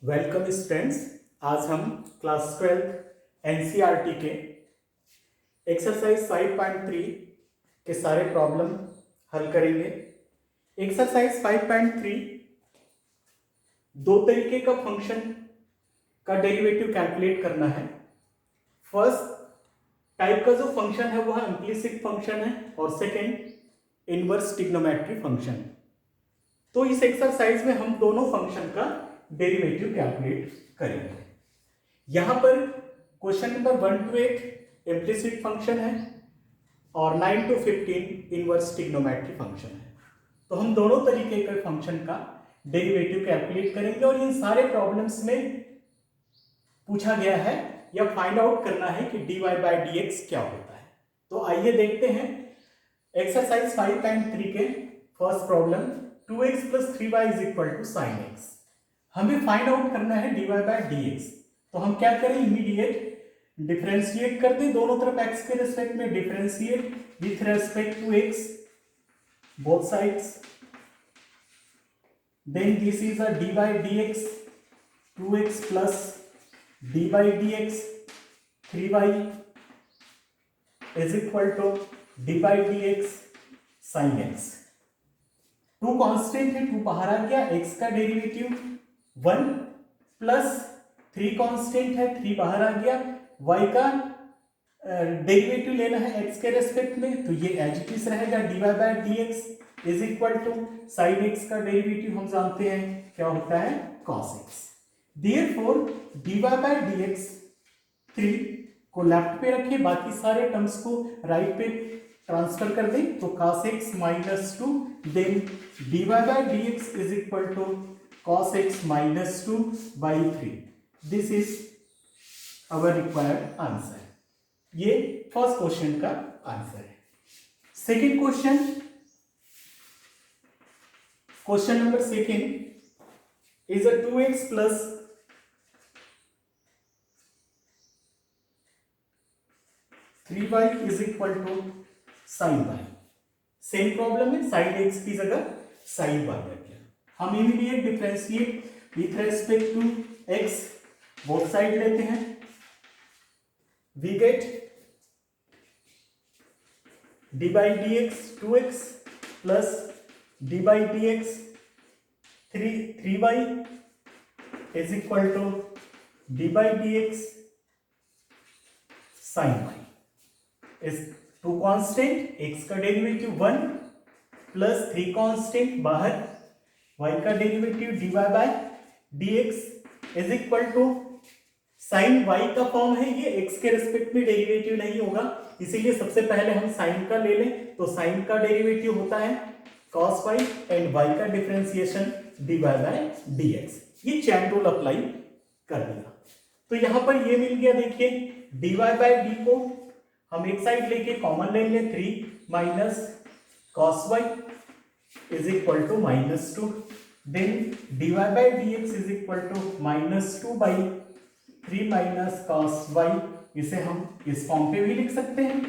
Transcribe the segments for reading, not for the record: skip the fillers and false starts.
Welcome students. आज हम class 12 NCERT के एक्सरसाइज 5.3 के सारे प्रॉब्लम हल करेंगे। एक्सरसाइज 5.3 दो तरीके का फंक्शन का डेरिवेटिव कैलकुलेट करना है। फर्स्ट टाइप का जो फंक्शन है वह इम्प्लिसिट फंक्शन है और सेकेंड इनवर्स ट्रिग्नोमेट्री फंक्शन। तो इस एक्सरसाइज में हम दोनों फंक्शन का डेरिवेटिव कैलकुलेट करेंगे। यहां पर question number 1 to 8 implicit function है और 9 to 15 इनवर्स ट्रिग्नोमेट्री फंक्शन है। तो हम दोनों तरीके के फंक्शन का डेरिवेटिव कैलकुलेट करेंगे और इन सारे प्रॉब्लम्स में पूछा गया है या फाइंड आउट करना है कि dy by dx क्या होता है। तो आइए देखते हैं एक्सरसाइज 5.3 के first problem 2x plus 3y is equal to sin x। हमें फाइंड आउट करना है dy by dx। तो हम क्या करें, इमीडिएट डिफरेंशिएट कर दें दोनों तरफ x के रिस्पेक्ट में, differentiate with respect to x both sides. Then this is a dy dx 2x plus dy dx 3y is equal to dy dx sin x। Two constant है, two बाहर आ गया, x का derivative 1 plus 3 constant है, 3 बाहर आ गया, y का डेरिवेटिव लेना है x के रेस्पेक्ट में, तो ये एज इट इज रहेगा dy by dx is equal to sin x का डेरिवेटिव हम जानते हैं क्या होता है cos x। Therefore dy by dx 3 को लेफ्ट पे रखिए, बाकी सारे टर्म्स को राइट पे ट्रांसफर कर दें तो cos x minus 2, then dy by dx is equal to cos x minus 2 by 3। This is our required answer। ये फर्स्ट क्वेश्चन का आंसर है। Second question, question number second is a 2x plus 3y is equal to sin y। Same problem है, sin x की जगह sin y रख गया। हम immediate differentiate with respect to x both side लेते हैं। We get dy dx 2x plus dy dx 3y is equal to dy dx sin y। इस two constant, x का derivative 1 plus 3 constant बाहर, y का derivative dy by dx is equal to sine y का form है, ये x के respect में derivative नहीं होगा, इसीलिए सबसे पहले हम साइन का ले लें। तो साइन का डेरिवेटिव होता है cos y एंड y का डिफरेंशिएशन dy by dx। ये चैन रूल अप्लाई कर दिया। तो यहां पर ये मिल गया, देखिए dy by d को हम एक साइड लेके कॉमन लेंगे, 3 minus cos y is equal to -2, then dy by dx is equal to -2 by 3 minus cos y। इसे हम इस फॉर्म पे भी लिख सकते हैं,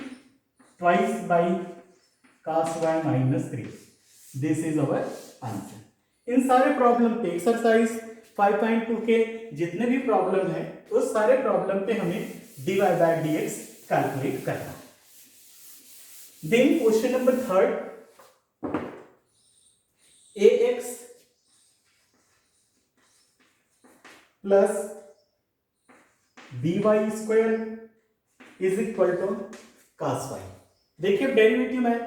twice by cos y -3। This is our answer. इन सारे प्रॉब्लम पे, एक्सरसाइज 5.2 के जितने भी प्रॉब्लम है उस सारे प्रॉब्लम पे हमें dy by dx कैलकुलेट करना। Then question number third, ax plus by square is equal to cos y। देखिए डेरिवेटिव में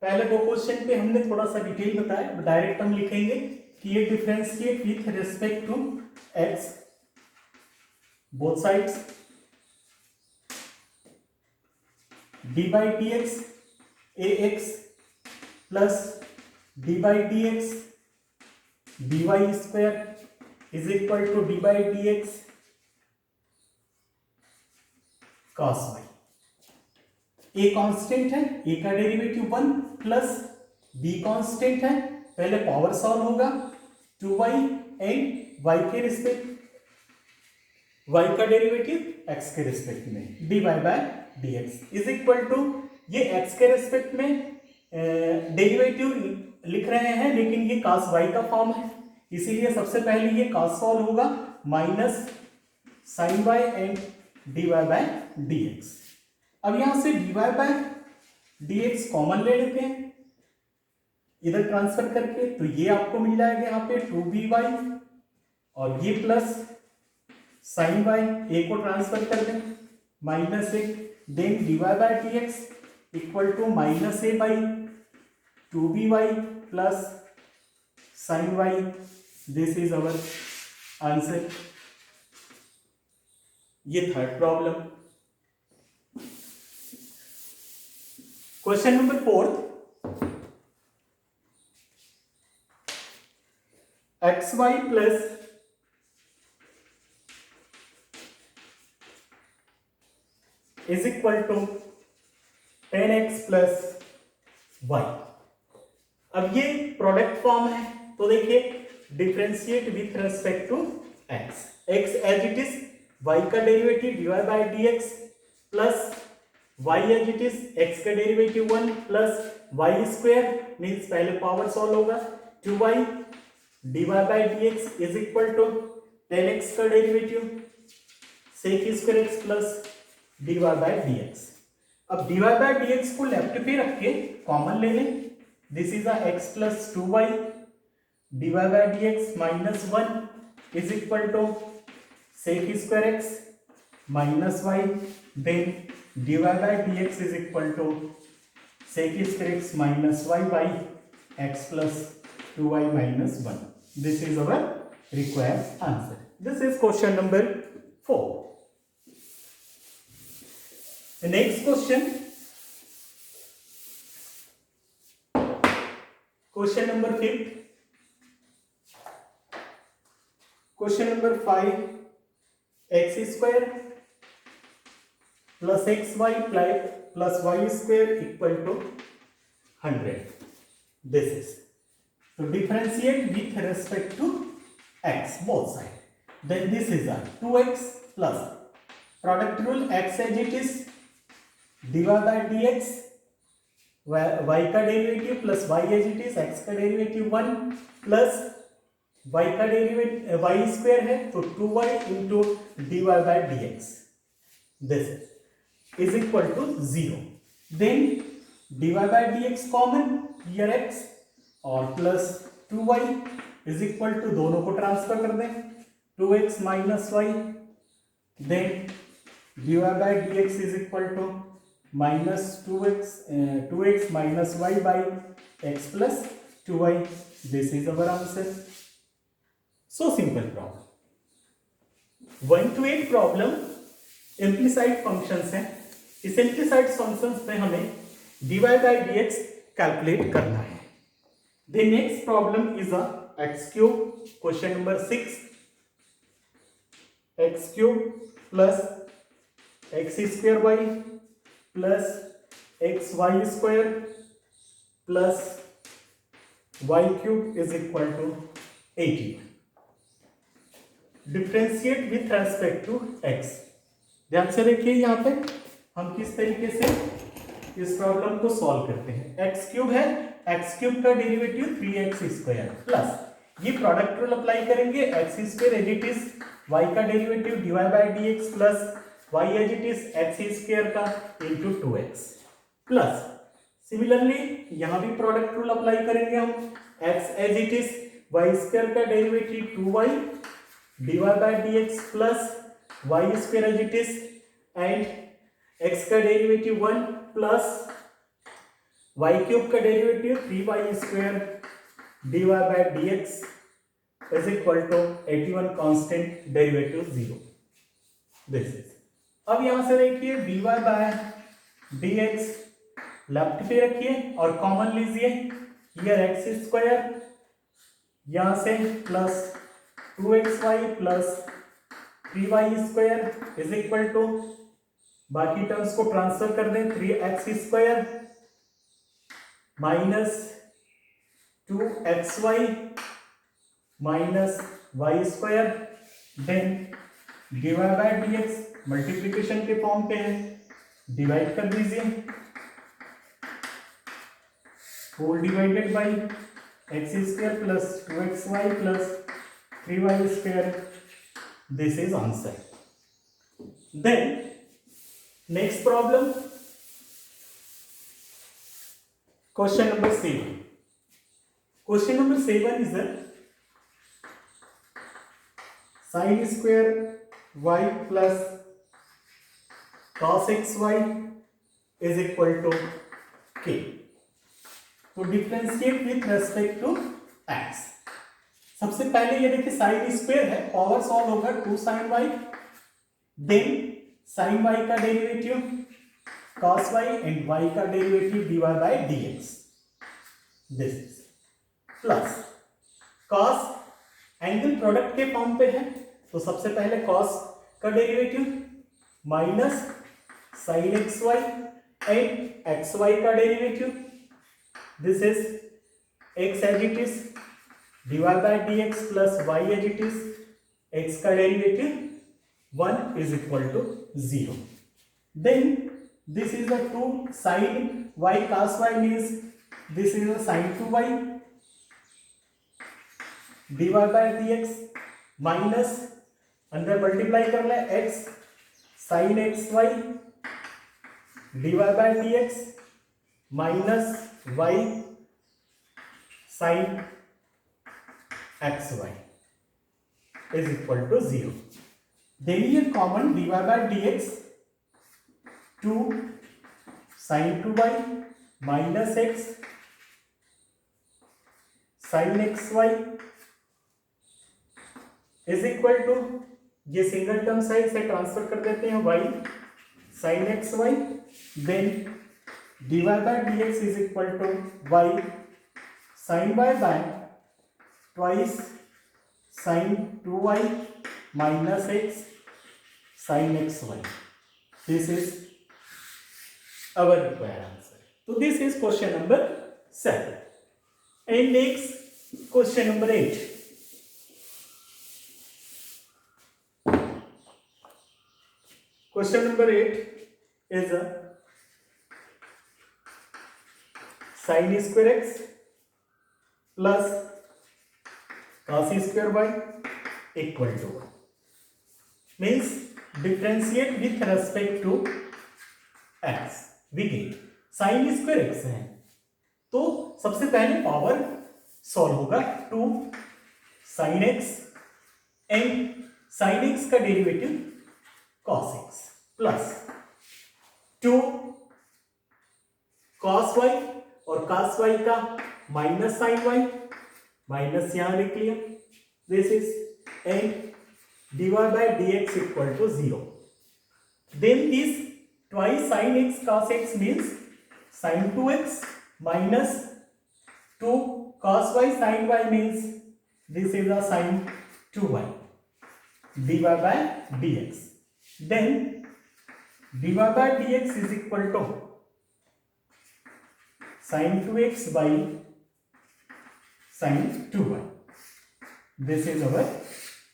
पहले दो क्वेश्चन पे हमने थोड़ा सा डिटेल बताया, डायरेक्ट हम लिखेंगे कि ये differentiate with respect to x both sides, dy dx ax plus dy dx by square is equal to dy dx cos y। a constant है, a का डेरिवेटिव 1 प्लस b कांस्टेंट है, पहले power solve होगा 2y and y के respect, y का derivative x के respect में dy by dx is equal to, ये x के रिस्पेक्ट में डेरिवेटिव लिख रहे हैं लेकिन ये cos y का फॉर्म है, इसीलिए सबसे पहले ये cos सॉल्व होगा minus sine y and d y by d x. अब यहां से d y by d x common ले लेते हैं इधर ट्रांसफर करके, तो ये आपको मिल जाएगा यहाँ पे 2by और ये प्लस साइन वाई ए को ट्रांसफर कर दें minus a, then d y by d x equal to minus a by 2by plus sine y. This is our answer. ये third problem. Question number 4, xy plus is equal to 10x plus y। अब ये product form है, तो देखिए differentiate with respect to x, x as it is y का derivative dy bye dx plus y as it is x का derivative 1 plus y square means पहले power solve होगा 2y dy bye dx is equal to 10x का derivative sec square x plus dy bye dx। अब dy bye dx को left पे रख के कॉमन ले लें, this is x plus 2y dy bye dx minus 1 is equal to sec square x minus y, then dy bye dx is equal to sec square x minus y by x plus 2y minus 1। This is our required answer. This is question number 4। Next question, question number 5। Question number 5, x square plus x y plus y square equal to 100। This is to differentiate with respect to x both side, then this is a 2x plus product rule x as it is dy by dx y का derivative plus y as it is x का derivative 1 plus y का derivative y square है तो 2y into dy by dx this is equal to 0। then dy by dx common here x और plus 2y is equal to दोनों को transfer कर दें 2x minus y, then dy by dx is equal to minus 2x minus y by x plus 2y। This is our answer. So simple problem. 1 to 8 problem implicit functions हैं। इस इम्प्लिसाइड functions में हमें dy by dx calculate करना है। The next problem is a x cube, question number 6, x cube plus x square y plus xy square plus y cube is equal to 18। Differentiate with respect to x। ध्यान से देखिए यहाँ पे हम किस तरीके से इस प्रॉब्लम को सॉल्व करते हैं। x क्यूब है, x क्यूब का डेरिवेटिव 3x स्क्वायर प्लस ये प्रोडक्ट रूल अप्लाई करेंगे x square as it is y का derivative dy bye dx plus y as it is x square का इंटू 2x प्लस सिमिलरली यहाँ भी product rule apply करेंगे हम x as it is y square का derivative 2y dy bye dx plus y square as it is and x का derivative 1 plus y cube का derivative 3y square dy bye dx is equal to 81 constant derivative 0। This is. अब यहां से देखिए dy bye dx left पे रखिए और common लीजिए हियर x स्क्वायर यहां से plus 2xy plus 3y square is equal to बाकी टर्म्स को ट्रांसफर कर दें 3x square minus 2xy minus y square, then dy bye dx multiplication के फॉर्म पे है, डिवाइड कर दीजिए whole divided by x square plus 2xy plus 3y square. This is answer. Then next problem, question number 7. Question number 7 is a sin square y plus cos xy is equal to k. तो differentiate with respect to x. सबसे पहले ये देखिए sine square है, power solve होगा 2 sin y, then sin y का derivative cos y and y का derivative dy by dx. This is plus cos angle product के फॉर्म पे है, तो सबसे पहले cos का derivative minus sin xy and xy का derivative. This is x as it is dy by dx plus y as it is x का derivative 1 is equal to 0. Then this is a 2 sin y cos y means this is a sin 2y dy by dx minus अंदर multiply कर ले x sin xy dy by dx minus y sin xy is equal to 0. Then here common dy by dx 2 sin 2y minus x sin xy is equal to, ये single term side से transfer कर देते हैं y sin xy, then dy by dx is equal to y sin y by twice sin 2y minus x sin xy. This is our required answer. So this is question number 7. And next question number 8. Question number 8 is a sin square x plus cos square y equal to, means differentiate with respect to x. we get sin square x है, तो सबसे पहले power solve होगा 2 sin x and sin x का derivative cos x plus 2 cos y और cos y का minus sin y, minus यहां लिख लिया, this is and dy by dx equal to 0. Then this twice sin x cos x means sin 2x minus 2 cos y sin y means this is a sin 2y dy by dx. Then dy by dx is equal to sin 2x by sin 2y. This is our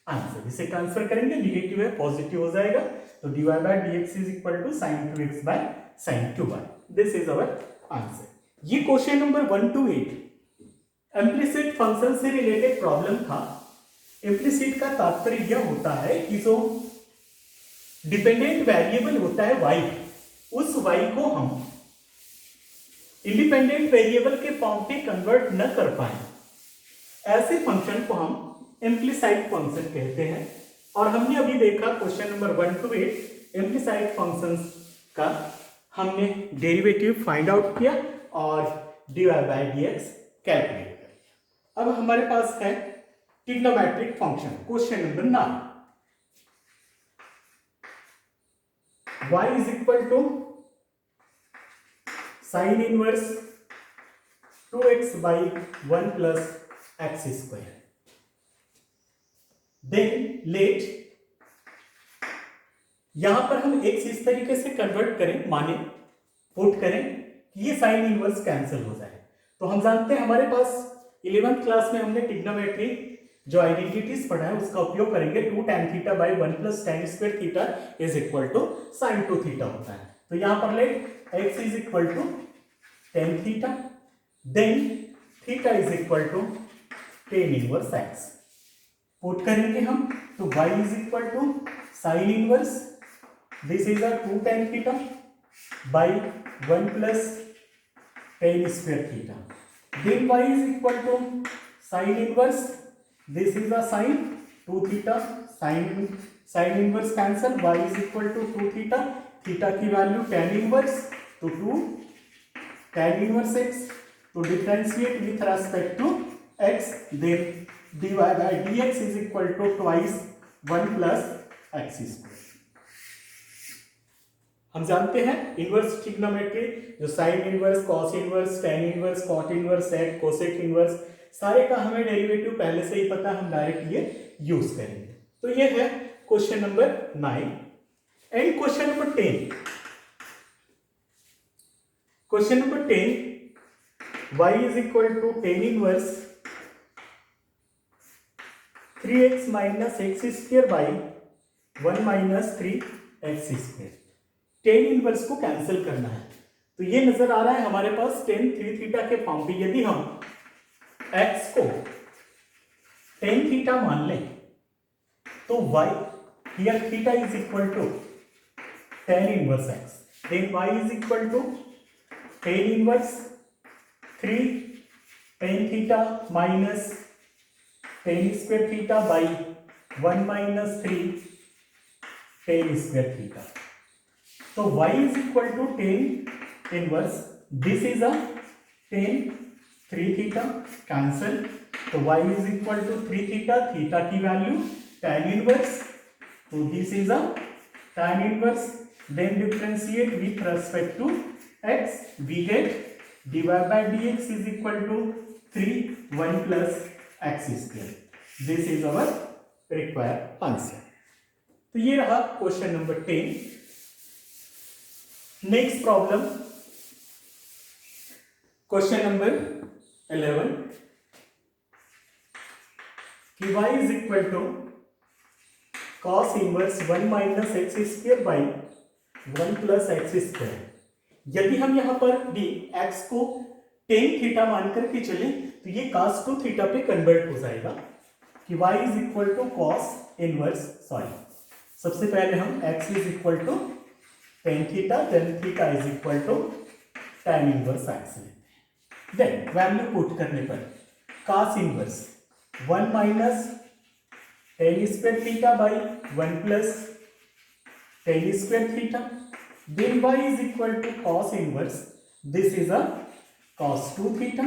answer. इसे transfer करेंगे, negative है positive हो जाएगा, तो dy by dx is equal to sin 2x by sin 2y. This is our answer. ये question number 1 to 8 implicit function से related problem था. Implicit का तात्पर्य यह होता है कि जो डिपेंडेंट वेरिएबल होता है y, उस y को हम इंडिपेंडेंट वेरिएबल के फॉर्म पे कन्वर्ट न कर पाए, ऐसे फंक्शन को हम इम्प्लिसाइट फंक्शन कहते हैं. और हमने अभी देखा क्वेश्चन नंबर 1 to 8 इम्प्लिसाइट फंक्शंस का हमने डेरिवेटिव फाइंड आउट किया और dy by dx कैलकुलेट कर लिया. अब हमारे पास है trigonometric function. Question number 9, y is equal to sin inverse 2x by 1 plus x square. Then let, यहां पर हम x इस तरीके से कन्वर्ट करें, माने पुट करें कि ये साइन इनवर्स कैंसिल हो जाए. तो हम जानते हैं हमारे पास 11th क्लास में हमने ट्रिग्नोमेट्री जो आइडेंटिटीज पढ़ा है उसका उपयोग करेंगे. 2 tan theta by 1 plus tan square theta is equal to sin 2 theta होता है. तो यहां पर let x is equal to tan theta, then theta is equal to tan inverse x. Put करेंगे हम, तो y is equal to sine inverse this is a 2 tan theta by 1 plus tan square theta, then y is equal to sine inverse this is a sign 2 theta, sine inverse cancel, y is equal to 2 theta, theta की value tan inverse तो 2 tan inverse x, तो differentiate with respect to x, then dy by dx is equal to twice 1 plus x square। हम जानते हैं inverse trigonometry, जो sine inverse, cos inverse, tan inverse, cot inverse, sec, cosec inverse, सारे का हमें derivative पहले से ही पता, हम डायरेक्ट ये यूज करेंगे। तो ये है question number 9 and question number 10। Question number 10, y is equal to tan inverse 3x minus x square by 1 minus 3x square। Tan inverse को कैंसिल करना है, तो ये नजर आ रहा है हमारे पास tan 3 थीटा के फॉर्म पे। यदि हम x को tan थीटा मान लें तो y here theta is equal to tan inverse x, then y is equal to tan inverse 3 tan theta minus tan square theta by 1 minus 3 tan square theta. तो y is equal to tan inverse this is a tan 3 theta cancel, तो y is equal to 3 theta, theta की value tan inverse, तो this is a tan inverse, then differentiate with respect to x, we get dy by dx is equal to 3 1 plus x square। This is our required answer. तो ये रहा question number 10। Next problem, question number 11 कि y is equal to cos inverse 1 minus x square by 1 plus x square. यदि हम यहां पर भी x को tan थीटा मान करके चले तो ये cos 2 थीटा पे कन्वर्ट हो जाएगा कि y is equal to cos inverse, sorry सबसे पहले हम x is equal to tan theta, then theta is equal to tan inverse x लेते हैं। देन वैल्यू पुट करने पर cos inverse 1 minus tan square theta by 1 plus tan square theta, then y is equal to cos inverse this is a cos 2 theta,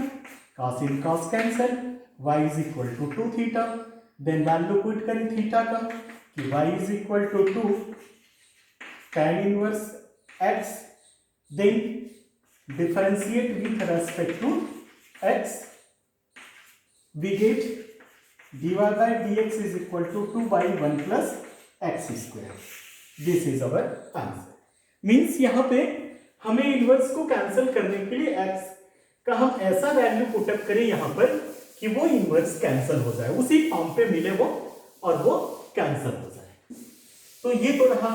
cos in cos cancel, y is equal to 2 theta, then value put करें theta का कि y is equal to 2 tan inverse x, then differentiate with respect to x, we get dy by dx is equal to 2 by 1 plus x square। This is our answer. Means यहाँ पे हमें inverse को cancel करने के लिए x का हम ऐसा वैल्यू पुटअप करें यहाँ पर कि वो इनवर्स कैंसिल हो जाए, उसी फॉर्म पे मिले वो और वो कैंसिल हो जाए। तो ये तो रहा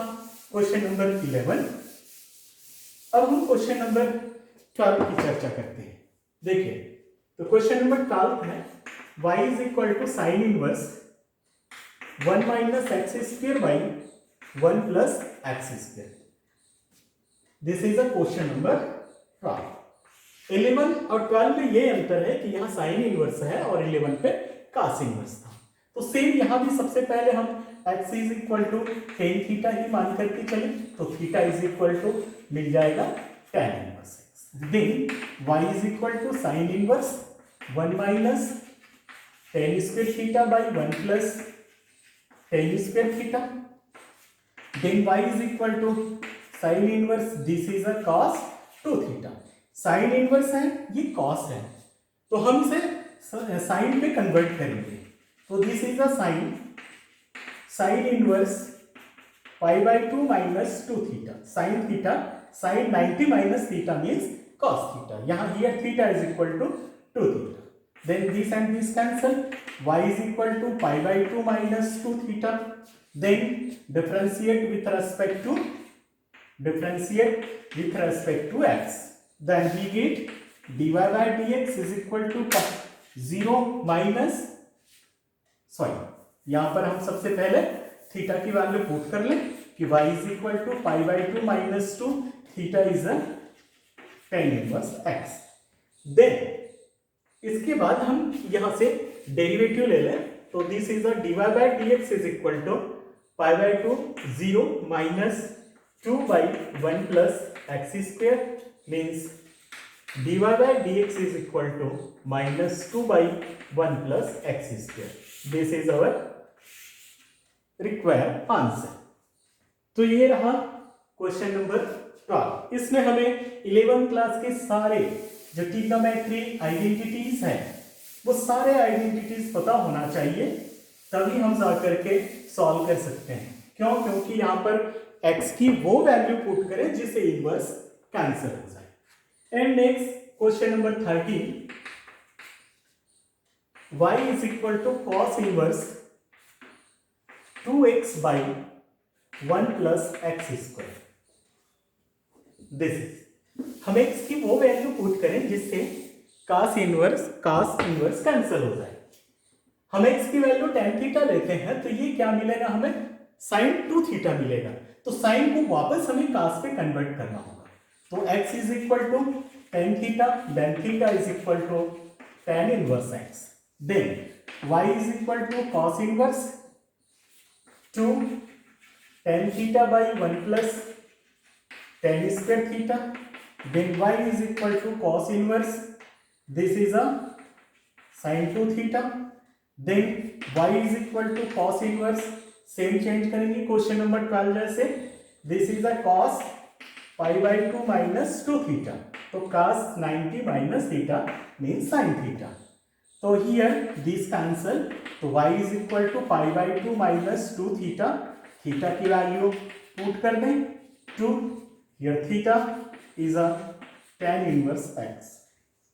क्वेश्चन नंबर 11। अब हम क्वेश्चन नंबर 12 की चर्चा करते हैं। देखिए, तो क्वेश्चन नंबर 12 में y is equal to sine inverse 1 minus x square by 1 plus x square. This is a question number 12। 11 और 12 में ये अंतर है कि यहाँ साइन इनवर्स है और 11 पे cos इनवर्स था। तो सेम यहाँ भी सबसे पहले हम x is equal to tan theta ही मान करके चले, तो थीटा इज इक्वल टू मिल जाएगा tan inverse x, then y is equal to sine inverse 1 minus tan square theta by 1 plus tan square theta, then y is equal to sine inverse this is a cos 2 theta. Sine inverse है, ये cos है, तो हम इसे sign पे convert करेंगे, तो this is a sine inverse pi by 2 minus 2 theta, sine theta, sine 90 minus theta means cos theta. यहाँ here theta is equal to 2 theta, then this and this cancel, y is equal to pi by 2 minus 2 theta, then differentiate with respect to x, then we get dy by dx is equal to 0 minus, sorry, यहां पर हम सबसे पहले theta की value put कर लें कि y is equal to pi by 2 minus 2, theta is tan inverse x। Then इसके बाद हम यहां से डेरिवेटिव ले लें, तो this is dy by dx is equal to pi by 2 0 minus 2 by 1 plus x square means dy by dx is equal to minus 2 by 1 plus x square. This is our required answer. तो ये रहा question number 12। इसमें हमें 11 class के सारे जो trigonometry identities हैं वो सारे आइडेंटिटीज पता होना चाहिए, तभी हम जा करके सॉल्व कर सकते हैं। क्यों? क्योंकि यहाँ पर x की वो वैल्यू पुट करें जिससे इनवर्स कैंसिल हो जाए। And next question number 13, y is equal to cos inverse 2x by 1 plus x square. This is हम x की वो वैल्यू पुट करें जिससे cos इनवर्स कैंसिल हो जाए। हम x की वैल्यू tan थीटा लेते हैं तो ये क्या मिलेगा, हमें sin 2 थीटा मिलेगा। तो sin को वापस हमें cos पे कन्वर्ट करना होगा। तो x is equal to tan theta, then theta is equal to tan inverse x, then y is equal to cos inverse 2 tan theta by 1 plus tan square theta, then y is equal to cos inverse this is a sin 2 theta, then y is equal to cos inverse, same change करेंगे question number 12 जैसे, this is a cos pi by 2 minus 2 theta, तो cos 90 minus theta means sin theta. तो here this cancel, तो y is equal to pi by 2 minus 2 theta, theta की value put कर दें 2, here theta is a tan inverse x।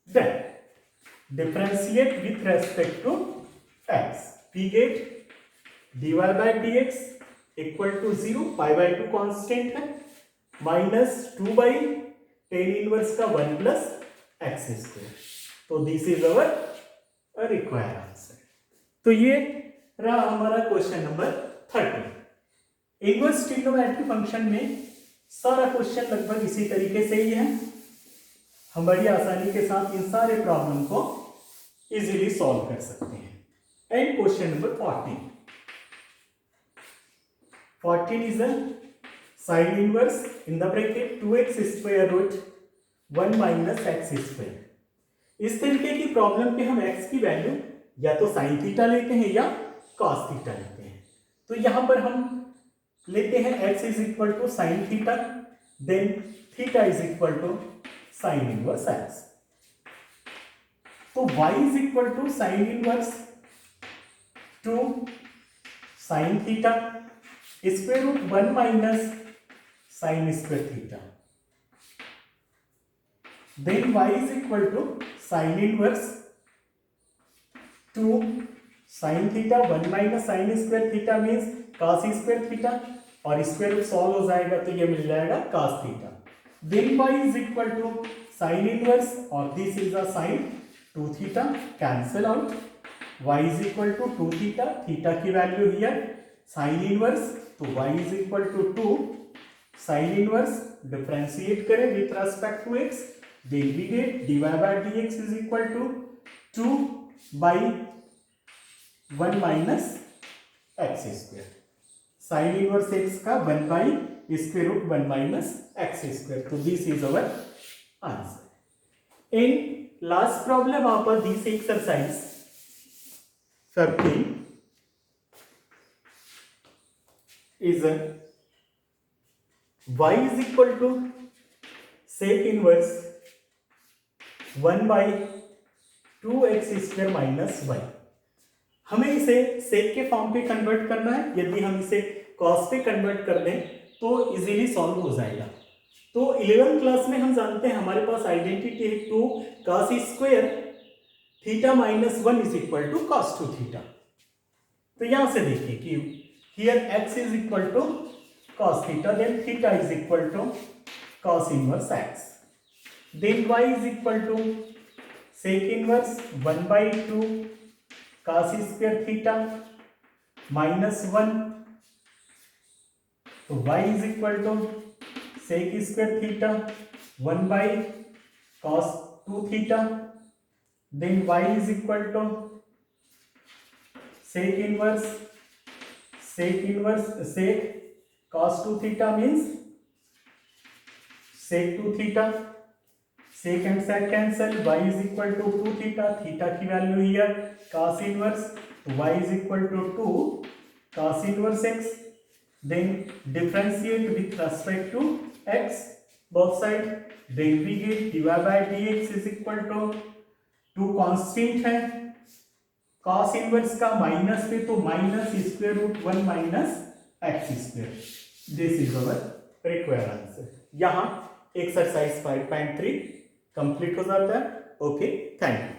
Then differentiate with respect to x, we get dy by dx equal to 0, pi by 2 constant है, minus 2 by tan inverse का 1 plus x square. तो this is our required answer. तो ये रहा हमारा question number 13। Inverse trigonometry function में सारा question लगभग इसी तरीके से ही है। हम बड़ी आसानी के साथ इन सारे प्रॉब्लम को इजीली सॉल्व कर सकते हैं। And question number 14 is a sin inverse in the bracket 2x square root 1 minus x square। इस तरीके की प्रॉब्लम पे हम x की वैल्यू या तो sin थीटा लेते हैं या cos थीटा लेते हैं। तो यहां पर हम लेते हैं x is equal to sin theta, then theta is equal to sin inverse x। तो y is equal to sin inverse 2 sin theta square root 1 minus sin square theta, then y is equal to sin inverse 2 sin theta 1 minus sin square theta means cos square theta, और square root solve हो जाएगा तो ये मिल जाएगा cos theta, then y is equal to sin inverse और this is a sin 2 theta, cancel out, y is equal to 2 theta, theta की value here sin inverse, तो y is equal to 2 sin inverse, differentiate करें with respect to x, then we get dy by dx is equal to 2 by 1 minus x square, sin inverse x का 1 by square root 1 minus x square. तो this is our answer. In last problem आप this exercise 15 is y is equal to sec inverse 1 by 2x square minus y। हमें इसे sec के form पे convert करना है। यदि हम इसे cos पे कन्वर्ट कर दें तो इजीली सॉल्व हो जाएगा। तो 11th क्लास में हम जानते हैं हमारे पास आइडेंटिटी है 2 cos square theta minus 1 is equal to cos 2 theta. तो यहां से देखिए कि here x is equal to cos theta, then theta is equal to cos inverse x, then y is equal to sec inverse 1 by 2 cos square theta -1, तो y is equal to sec square theta 1 by cos 2 theta, then y is equal to sec inverse sec cos 2 theta means sec 2 theta, sec and sec cancel, y is equal to 2 theta, theta की value here cos inverse, y is equal to 2 cos inverse x, then differentiate with respect to x both side, then we get dy by dx is equal to 2 constant है cos inverse का minus पे, तो minus square root 1 minus x square, this is our required answer. यहां exercise 5.3 complete हो जाता है। Okay, thank you.